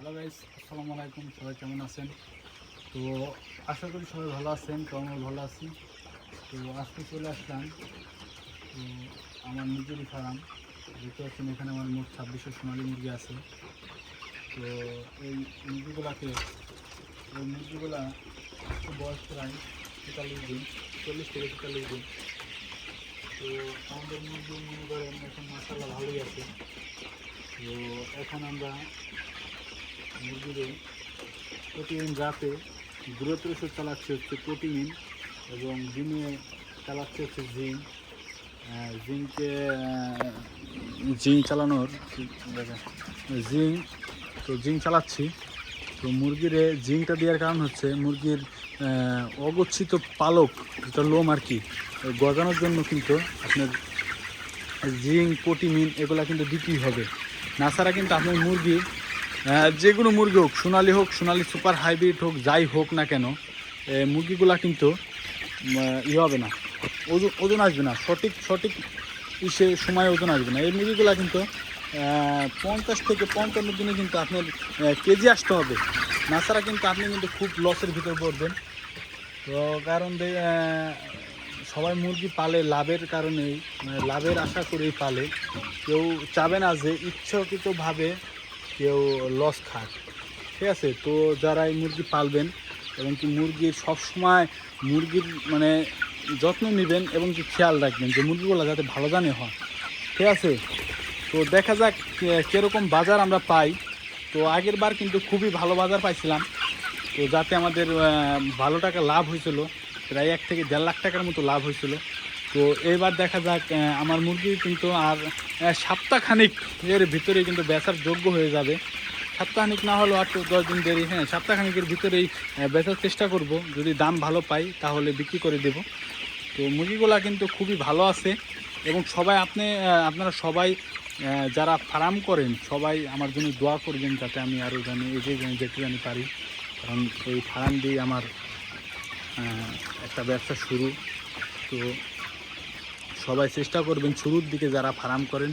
Hello guys, আসসালামু আলাইকুম। সবাই কেমন আছেন? তো আশা করি সবাই ভালো আছেন, তো আমিও ভালো আছি। তো আজকে চলে আসলাম তো আমার নিজেরই ফার্ম। দেখতে পাচ্ছেন এখানে আমার মোট 2600 সোনালী মুরগি আছে। তো এই মুরগিগুলাকে একটু বয়স প্রায় 43 দিন, 40 থেকে 43 দিন। তো আমাদের মুরগি মনে করেন এখন মাশাআল্লাহ ভালোই আছে। তো এখন আমরা মুরগিদের প্রতিদিন রাতে দূরত্ব ওষুধ চালাচ্ছে হচ্ছে প্রোটিন, এবং দিনে চালাচ্ছে হচ্ছে জিঙ্ক। জিঙ্কে জিঙ্ক চালানোর জিঙ্ক তো জিঙ্ক চালাচ্ছি। তো মুরগির জিঙ্কটা দেওয়ার কারণ হচ্ছে মুরগির অগচ্ছিত পালক, যেটা লোম আর কি, গজানোর জন্য কিন্তু আপনার জিঙ্ক প্রোটিন এগুলা কিন্তু দিতেই হবে। না ছাড়া কিন্তু আপনার মুরগি, যে কোনো মুরগি হোক, সোনালি সুপার হাইব্রিড হোক, যাই হোক না কেন, মুরগিগুলা কিন্তু হবে না, ওজন আসবে না, সঠিক সময় ওজন আসবে না। এই মুরগিগুলা কিন্তু 50 থেকে 55 দিনে কিন্তু আপনার কেজি আসতে হবে। না ছাড়া কিন্তু আপনি কিন্তু খুব লসের ভিতর পড়বেন। তো কারণ সবাই মুরগি পালে লাভের কারণেই, মানে লাভের আশা করেই পালে। কেউ চাবে না যে ইচ্ছাকৃতভাবে কেউ লস খাক, ঠিক আছে? তো যারা এই মুরগি পালবেন এবং কি মুরগির সবসময় মুরগির মানে যত্ন নেবেন এবং কি খেয়াল রাখবেন যে মুরগিগুলো যাতে ভালো জানে হয়, ঠিক আছে? তো দেখা যাক কীরকম বাজার আমরা পাই। তো আগের বার কিন্তু খুবই ভালো বাজার পাইছিলাম, তো যাতে আমাদের ভালো টাকা লাভ হয়েছিল, প্রায় 1 থেকে 1.5 লাখ টাকার মতো লাভ হয়েছিল। তো এবার দেখা যাক, আমার মুরগি কিন্তু আর সপ্তাহখানিক এর ভিতরে কিন্তু বেচার যোগ্য হয়ে যাবে। সপ্তাহখানিক না হলেও আর 10 দিন দেরি, হ্যাঁ সপ্তাহখানিকের ভিতরেই বেচার চেষ্টা করব। যদি দাম ভালো পাই তাহলে বিক্রি করে দেব। তো মুরগিগুলা কিন্তু খুবই ভালো আছে, এবং সবাই আপনারা সবাই যারা ফার্ম করেন সবাই আমার জন্য দোয়া করবেন, যাতে আমি আরও যেতে জানি পারি। কারণ এই ফার্ম দিয়ে আমার একটা ব্যবসা শুরু। তো সবাই চেষ্টা করবেন, শুরুর দিকে যারা ফার্ম করেন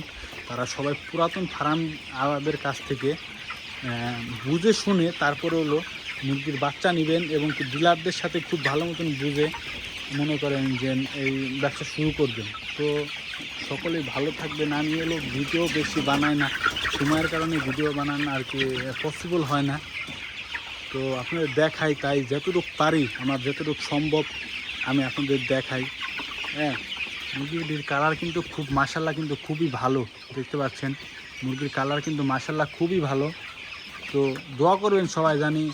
তারা সবাই পুরাতন ফার্ম আমাদের কাছ থেকে বুঝে শুনে তারপরে হলো মুরগির বাচ্চা নেবেন, এবং ডিলারদের সাথে খুব ভালো মতন বুঝে মনে করেন যে এই ব্যবসা শুরু করবেন। তো সকলেই ভালো থাকবেন। আমি হলো ভিডিও বেশি বানাই না, সময়ের কারণে ভিডিও বানানো আর কি পসিবল হয় না। তো আপনাদের দেখাই, তাই যতটুকু পারি, আমার যতটুকু সম্ভব আমি আপনাদের দেখাই। হ্যাঁ, মুরগির কালার কিন্তু খুব মাশাআল্লাহ কিন্তু খুবই ভালো, দেখতে পাচ্ছেন মুরগির কালার কিন্তু মাশাআল্লাহ খুবই ভালো। তো দোয়া করবেন সবাই, জানি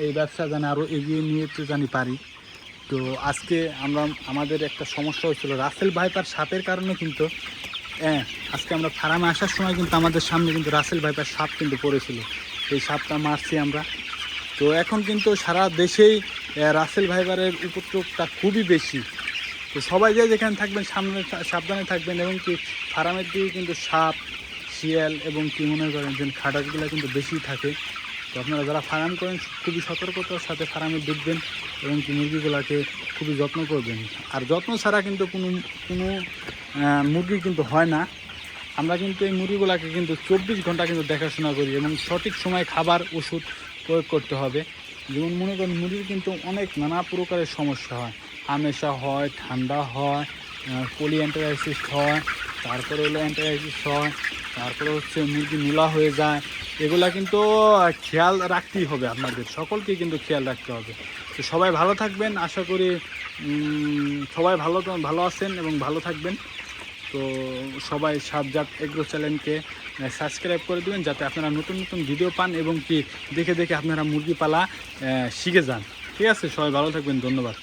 এই ব্যবসা জানি আরও এগিয়ে নিয়ে জানি পারি। তো আজকে আমাদের একটা সমস্যা হয়েছিল রাসেল ভাইপার সাপের কারণে, কিন্তু আজকে আমরা ফার্মে আসার সময় কিন্তু আমাদের সামনে কিন্তু রাসেল ভাইপার সাপ কিন্তু পড়েছিল। সেই সাপটা মারছি আমরা। তো এখন কিন্তু সারা দেশেই রাসেল ভাইপারের উপদ্রবটা খুবই বেশি। তো সবাই যেখানে থাকবেন সাবধানে থাকবেন, এবং কি ফার্মের দিকে কিন্তু সাপ, শিয়াল এবং কি মনে করেন যে খাটাসগুলো কিন্তু বেশি থাকে। তো আপনারা যারা ফার্ম করেন খুবই সতর্কতার সাথে ফার্মে ঢুকবেন, এবং কি মুরগিগুলোকে খুবই যত্ন করবেন। আর যত্ন ছাড়া কিন্তু কোনো মুরগি কিন্তু হয় না। আমরা কিন্তু এই মুরগিগুলোকে কিন্তু 24 ঘন্টা কিন্তু দেখাশোনা করি, এবং সঠিক সময় খাবার ওষুধ প্রয়োগ করতে হবে। যেমন মনে করেন মুরগির কিন্তু অনেক নানা প্রকারের সমস্যা হয়, হামেশা হয়, ঠান্ডা হয়, পলি অ্যান্টারাইসিস হয়, তারপরে হলো অ্যান্টারাইসিস হয়, তারপরে হচ্ছে মুরগি নুলা হয়ে যায়। এগুলা কিন্তু খেয়াল রাখতেই হবে, আপনাদের সকলকেই কিন্তু খেয়াল রাখতে হবে। তো সবাই ভালো থাকবেন, আশা করি সবাই ভালো আছেন এবং ভালো থাকবেন। তো সবাই সাবজাত এগ্রো চ্যানেলকে সাবস্ক্রাইব করে দেবেন, যাতে আপনারা নতুন নতুন ভিডিও পান, এবং কি দেখে আপনারা মুরগি পালা শিখে যান। ঠিক আছে, সবাই ভালো থাকবেন, ধন্যবাদ।